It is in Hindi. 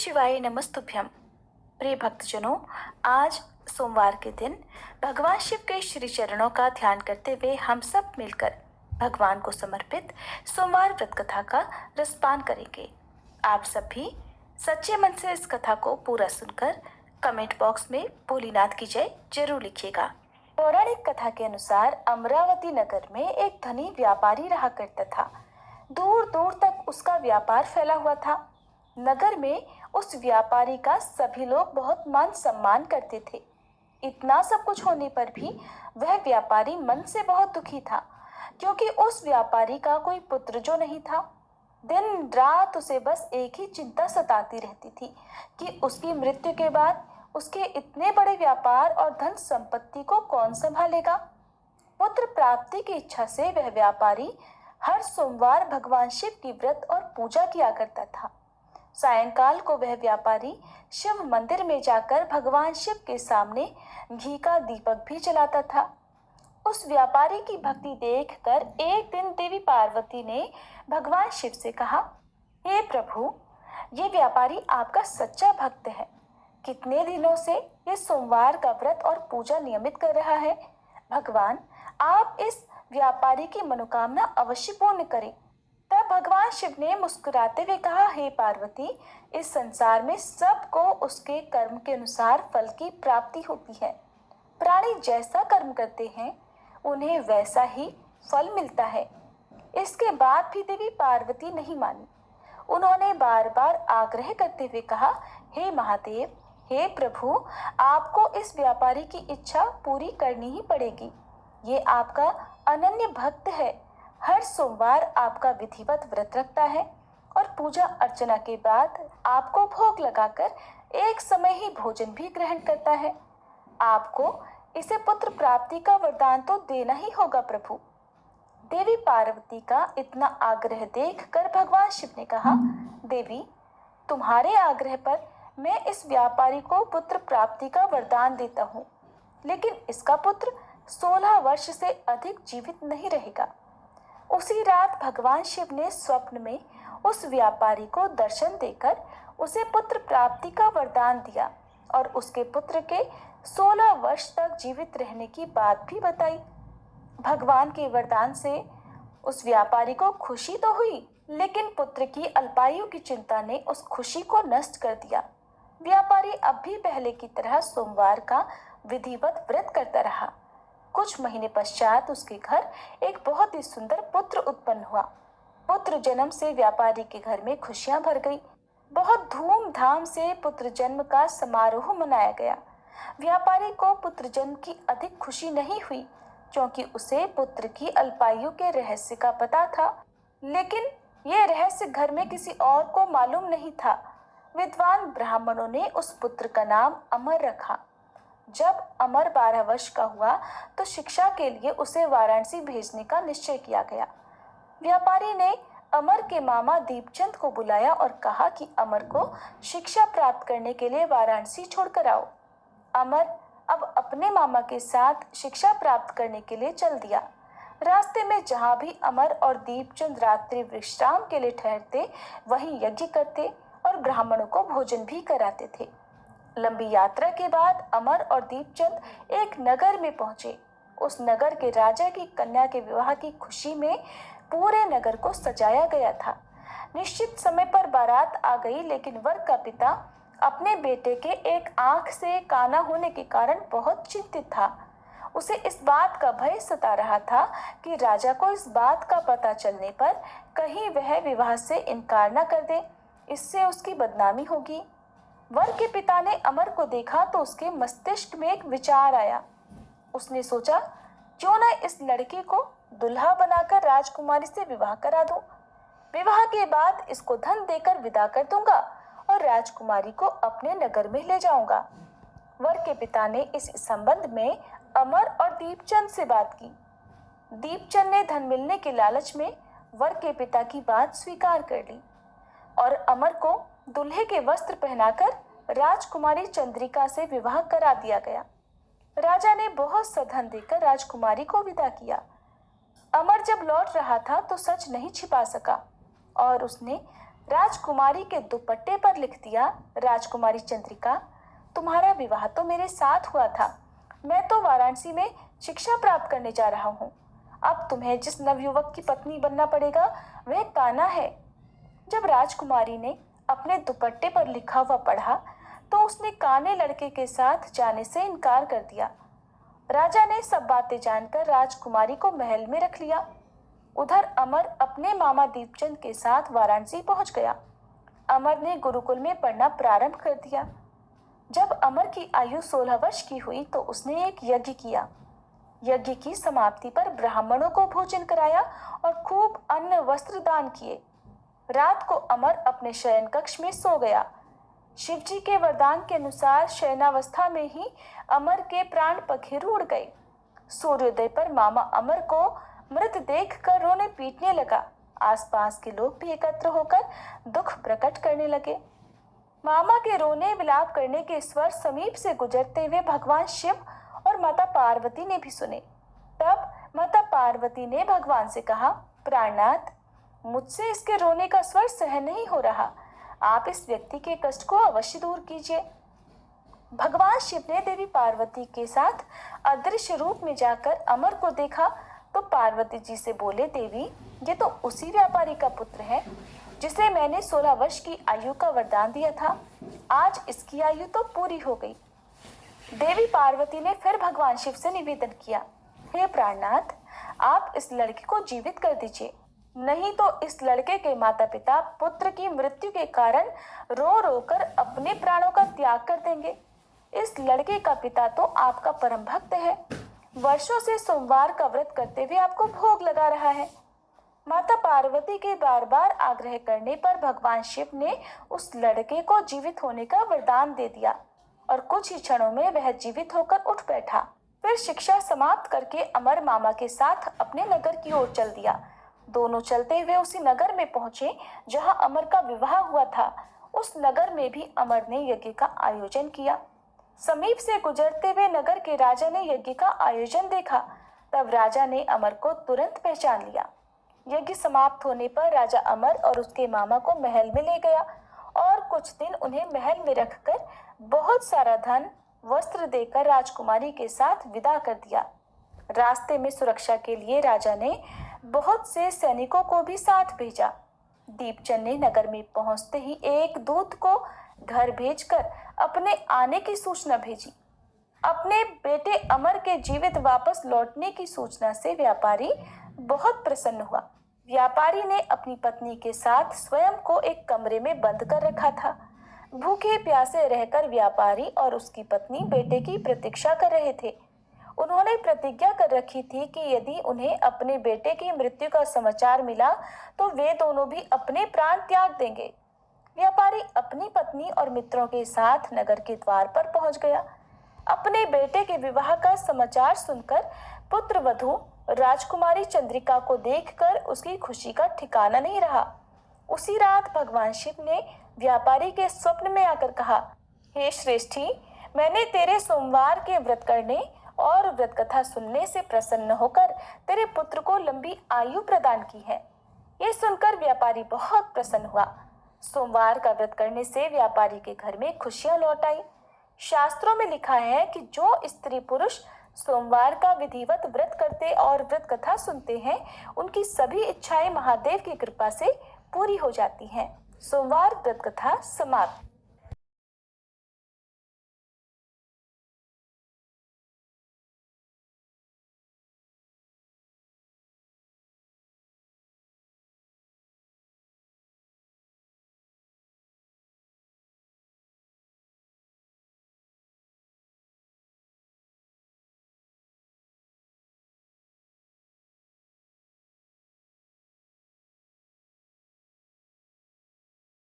शिवाय नमस्तुभ्यम। प्रिय भक्तजनों, आज सोमवार के दिन भगवान शिव के श्री चरणों का ध्यान करते हुए हम सब मिलकर भगवान को समर्पित सोमवार व्रत कथा का रसपान करेंगे। आप सब भी सच्चे मन से इस कथा को पूरा सुनकर कमेंट बॉक्स में भोलेनाथ की जय जरूर लिखिएगा। पौराणिक कथा के अनुसार अमरावती नगर में एक धनी व्यापारी रहा करता था। दूर दूर तक उसका व्यापार फैला हुआ था। नगर में उस व्यापारी का सभी लोग बहुत मान सम्मान करते थे। इतना सब कुछ होने पर भी वह व्यापारी मन से बहुत दुखी था, क्योंकि उस व्यापारी का कोई पुत्र जो नहीं था। दिन रात उसे बस एक ही चिंता सताती रहती थी कि उसकी मृत्यु के बाद उसके इतने बड़े व्यापार और धन संपत्ति को कौन संभालेगा। पुत्र प्राप्ति की इच्छा से वह व्यापारी हर सोमवार भगवान शिव की व्रत और पूजा किया करता था। सायंकाल को वह व्यापारी शिव मंदिर में जाकर भगवान शिव के सामने घी का दीपक भी जलाता था। उस व्यापारी की भक्ति देखकर एक दिन देवी पार्वती ने भगवान शिव से कहा, हे प्रभु, ये व्यापारी आपका सच्चा भक्त है। कितने दिनों से ये सोमवार का व्रत और पूजा नियमित कर रहा है। भगवान, आप इस व्यापारी की मनोकामना अवश्य पूर्ण करें। तब भगवान शिव ने मुस्कुराते हुए कहा, हे पार्वती, इस संसार में सबको उसके कर्म के अनुसार फल की प्राप्ति होती है। प्राणी जैसा कर्म करते हैं उन्हें वैसा ही फल मिलता है। इसके बाद भी देवी पार्वती नहीं मानी। उन्होंने बार बार आग्रह करते हुए कहा, हे महादेव, हे प्रभु, आपको इस व्यापारी की इच्छा पूरी करनी ही पड़ेगी। ये आपका अनन्य भक्त है। हर सोमवार आपका विधिवत व्रत रखता है और पूजा अर्चना के बाद आपको भोग लगाकर एक समय ही भोजन भी ग्रहण करता है। आपको इसे पुत्र प्राप्ति का वरदान तो देना ही होगा प्रभु। देवी पार्वती का इतना आग्रह देखकर भगवान शिव ने कहा, देवी, तुम्हारे आग्रह पर मैं इस व्यापारी को पुत्र प्राप्ति का वरदान देता हूँ, लेकिन इसका पुत्र 16 वर्ष से अधिक जीवित नहीं रहेगा। उसी रात भगवान शिव ने स्वप्न में उस व्यापारी को दर्शन देकर उसे पुत्र प्राप्ति का वरदान दिया और उसके पुत्र के 16 वर्ष तक जीवित रहने की बात भी बताई। भगवान के वरदान से उस व्यापारी को खुशी तो हुई, लेकिन पुत्र की अल्पायु की चिंता ने उस खुशी को नष्ट कर दिया। व्यापारी अब भी पहले की तरह सोमवार का विधिवत व्रत करता रहा। कुछ महीने पश्चात उसके घर एक बहुत ही सुंदर पुत्र उत्पन्न हुआ। पुत्र जन्म से व्यापारी के घर में खुशियां भर गई। बहुत धूमधाम से पुत्र जन्म का समारोह मनाया गया। व्यापारी को पुत्र जन्म की अधिक खुशी नहीं हुई, क्योंकि उसे पुत्र की अल्पायु के रहस्य का पता था, लेकिन यह रहस्य घर में किसी और को मालूम नहीं था। विद्वान ब्राह्मणों ने उस पुत्र का नाम अमर रखा। जब अमर 12 वर्ष का हुआ तो शिक्षा के लिए उसे वाराणसी भेजने का निश्चय किया गया। व्यापारी ने अमर के मामा दीपचंद को बुलाया और कहा कि अमर को शिक्षा प्राप्त करने के लिए वाराणसी छोड़कर आओ। अमर अब अपने मामा के साथ शिक्षा प्राप्त करने के लिए चल दिया। रास्ते में जहाँ भी अमर और दीपचंद रात्रि विश्राम के लिए ठहरते, वहीं यज्ञ करते और ब्राह्मणों को भोजन भी कराते थे। लंबी यात्रा के बाद अमर और दीपचंद एक नगर में पहुंचे। उस नगर के राजा की कन्या के विवाह की खुशी में पूरे नगर को सजाया गया था। निश्चित समय पर बारात आ गई, लेकिन वर का पिता अपने बेटे के एक आंख से काना होने के कारण बहुत चिंतित था। उसे इस बात का भय सता रहा था कि राजा को इस बात का पता चलने पर कहीं वह विवाह से इनकार न कर दे, इससे उसकी बदनामी होगी। वर के पिता ने अमर को देखा तो उसके मस्तिष्क में एक विचार आया। उसने सोचा, क्यों न इस लड़के को दुल्हा बनाकर राजकुमारी से विवाह करा दूं। विवाह के बाद इसको धन देकर विदा कर दूंगा और राजकुमारी को अपने नगर में ले जाऊंगा। वर के पिता ने इस संबंध में अमर और दीपचंद से बात की। दीपचंद ने धन मिलने के लालच में वर के पिता की बात स्वीकार कर ली और अमर को दूल्हे के वस्त्र पहनाकर राजकुमारी चंद्रिका से विवाह करा दिया गया। राजा ने बहुत सा धन देकर राजकुमारी को विदा किया। अमर जब लौट रहा था तो सच नहीं छिपा सका और उसने राजकुमारी के दुपट्टे पर लिख दिया, राजकुमारी चंद्रिका, तुम्हारा विवाह तो मेरे साथ हुआ था। मैं तो वाराणसी में शिक्षा प्राप्त करने जा रहा हूँ। अब तुम्हें जिस नवयुवक की पत्नी बनना पड़ेगा वह कान्हा है। जब राजकुमारी ने अपने दुपट्टे पर लिखा हुआ पढ़ा तो उसने काने लड़के के साथ जाने से इनकार कर दिया। राजा ने सब बातें जानकर राजकुमारी को महल में रख लिया। उधर अमर अपने मामा दीपचंद के साथ वाराणसी पहुंच गया। अमर ने गुरुकुल में पढ़ना प्रारंभ कर दिया। जब अमर की आयु 16 वर्ष की हुई तो उसने एक यज्ञ किया। यज्ञ की समाप्ति पर ब्राह्मणों को भोजन कराया और खूब अन्न वस्त्र दान किए। रात को अमर अपने शयन कक्ष में सो गया। शिवजी के वरदान के अनुसार शयनावस्था में ही अमर के प्राण पखेरु उड़ गए। सूर्योदय पर मामा अमर को मृत देखकर रोने पीटने लगा। आसपास के लोग भी एकत्र होकर दुख प्रकट करने लगे। मामा के रोने विलाप करने के स्वर समीप से गुजरते हुए भगवान शिव और माता पार्वती ने भी सुने। तब माता पार्वती ने भगवान से कहा, प्राणनाथ, मुझसे इसके रोने का स्वर सहन नहीं हो रहा। आप इस व्यक्ति के कष्ट को अवश्य दूर कीजिए। भगवान शिव ने देवी पार्वती के साथ अदृश्य रूप में जाकर अमर को देखा तो पार्वती जी से बोले, देवी, ये तो उसी व्यापारी का पुत्र है जिसे मैंने 16 वर्ष की आयु का वरदान दिया था। आज इसकी आयु तो पूरी हो गई। देवी पार्वती ने फिर भगवान शिव से निवेदन किया, हे प्राणनाथ, आप इस लड़के को जीवित कर दीजिए, नहीं तो इस लड़के के माता पिता पुत्र की मृत्यु के कारण रो रो कर अपने प्राणों का त्याग कर देंगे। इस लड़के का पिता तो आपका परम भक्त है, वर्षों से सोमवार का व्रत करते हुए आपको भोग लगा रहा है। माता पार्वती के बार बार आग्रह करने पर भगवान शिव ने उस लड़के को जीवित होने का वरदान दे दिया और कुछ ही क्षणों में वह जीवित होकर उठ बैठा। फिर शिक्षा समाप्त करके अमर मामा के साथ अपने नगर की ओर चल दिया। दोनों चलते हुए उसी नगर में पहुंचे जहां अमर का विवाह हुआ था। उस नगर में भी अमर ने यज्ञ का आयोजन किया। समीप से गुजरते हुए नगर के राजा ने यज्ञ का आयोजन देखा। तब राजा ने अमर को तुरंत पहचान लिया। यज्ञ समाप्त होने पर राजा अमर और उसके मामा को महल में ले गया और कुछ दिन उन्हें महल में रखकर बहुत सारा धन वस्त्र देकर राजकुमारी के साथ विदा कर दिया। रास्ते में सुरक्षा के लिए राजा ने बहुत से सैनिकों को भी साथ भेजा। दीपचंद ने नगर में पहुंचते ही एक दूत को घर भेजकर अपने आने की सूचना भेजी। अपने बेटे अमर के जीवित वापस लौटने की सूचना से व्यापारी बहुत प्रसन्न हुआ। व्यापारी ने अपनी पत्नी के साथ स्वयं को एक कमरे में बंद कर रखा था। भूखे प्यासे रहकर व्यापारी और उसकी पत्नी बेटे की प्रतीक्षा कर रहे थे। उन्होंने प्रतिज्ञा कर रखी थी कि यदि उन्हें अपने बेटे की मृत्यु का समाचार मिला तो वे दोनों भी अपने प्राण त्याग देंगे। व्यापारी अपनी पत्नी और मित्रों के साथ नगर के द्वार पर पहुंच गया। अपने बेटे के विवाह का समाचार सुनकर पुत्र वधू राजकुमारी चंद्रिका को देखकर उसकी खुशी का ठिकाना नहीं रहा। उसी रात भगवान शिव ने व्यापारी के स्वप्न में आकर कहा, हे श्रेष्ठी, मैंने तेरे सोमवार के व्रत करने और व्रत कथा सुनने से प्रसन्न होकर तेरे पुत्र को लंबी आयु प्रदान की है। ये सुनकर व्यापारी बहुत प्रसन्न हुआ। सोमवार का व्रत करने से व्यापारी के घर में खुशियां लौट आई। शास्त्रों में लिखा है कि जो स्त्री पुरुष सोमवार का विधिवत व्रत करते और व्रत कथा सुनते हैं, उनकी सभी इच्छाएं महादेव की कृपा से पूरी हो जाती हैं। सोमवार व्रत कथा समाप्त।